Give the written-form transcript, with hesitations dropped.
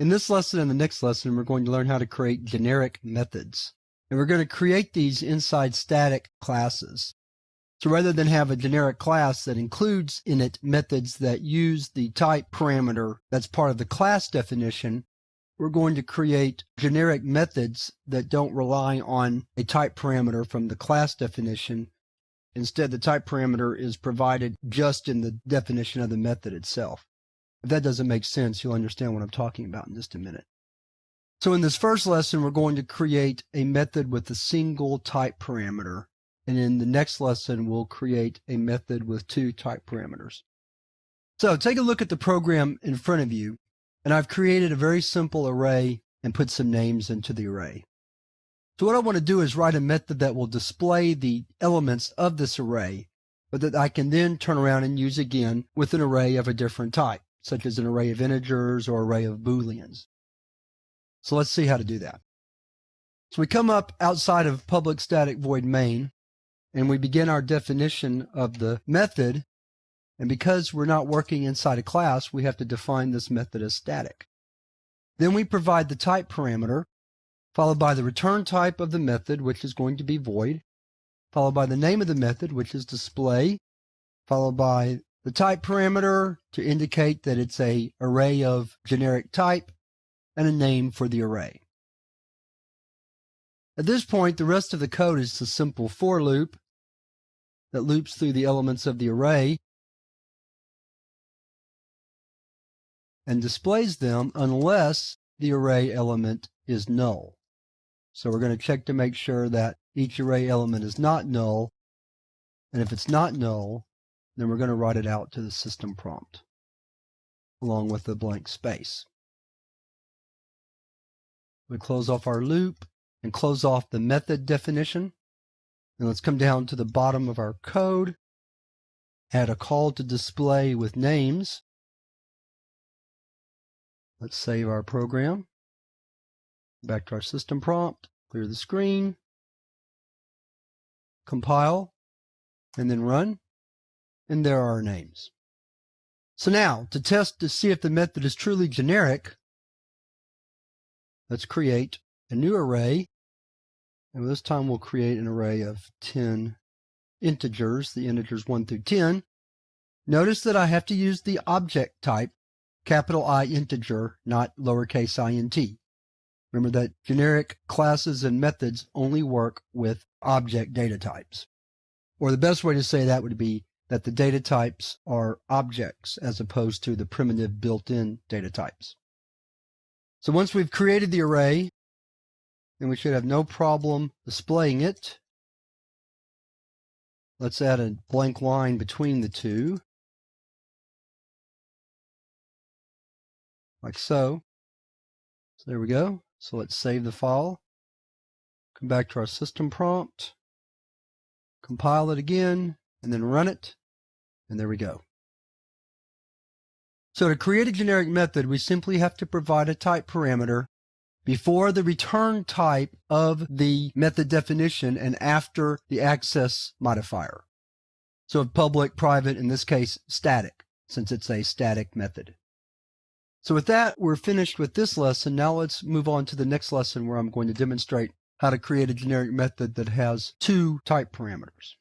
In this lesson and the next lesson, we're going to learn how to create generic methods. And we're going to create these inside static classes. So rather than have a generic class that includes in it methods that use the type parameter that's part of the class definition, we're going to create generic methods that don't rely on a type parameter from the class definition. Instead, the type parameter is provided just in the definition of the method itself. If that doesn't make sense, you'll understand what I'm talking about in just a minute. So in this first lesson, we're going to create a method with a single type parameter. And in the next lesson, we'll create a method with two type parameters. So take a look at the program in front of you. And I've created a very simple array and put some names into the array. So what I want to do is write a method that will display the elements of this array, but that I can then turn around and use again with an array of a different type, such as an array of integers or array of booleans. So let's see how to do that. So we come up outside of public static void main, and we begin our definition of the method. And because we're not working inside a class, we have to define this method as static. Then we provide the type parameter, followed by the return type of the method, which is going to be void, followed by the name of the method, which is display, followed by the type parameter to indicate that it's an array of generic type, and a name for the array. At this point, the rest of the code is a simple for loop that loops through the elements of the array and displays them unless the array element is null. So we're going to check to make sure that each array element is not null, and if it's not null, then we're going to write it out to the system prompt along with the blank space. We close off our loop and close off the method definition. And let's come down to the bottom of our code, add a call to display with names. Let's save our program. Back to our system prompt, clear the screen, compile, and then run. And there are our names. So now, to test to see if the method is truly generic, let's create a new array. And this time we'll create an array of 10 integers, the integers 1 through 10. Notice that I have to use the object type, capital I integer, not lowercase int. Remember that generic classes and methods only work with object data types. Or the best way to say that would be that the data types are objects as opposed to the primitive built-in data types. So once we've created the array, then we should have no problem displaying it. Let's add a blank line between the two, like so. So there we go. So let's save the file, come back to our system prompt, compile it again, and then run it, and there we go. So to create a generic method, we simply have to provide a type parameter before the return type of the method definition and after the access modifier. So public, private, in this case, static, since it's a static method. So with that, we're finished with this lesson. Now let's move on to the next lesson where I'm going to demonstrate how to create a generic method that has two type parameters.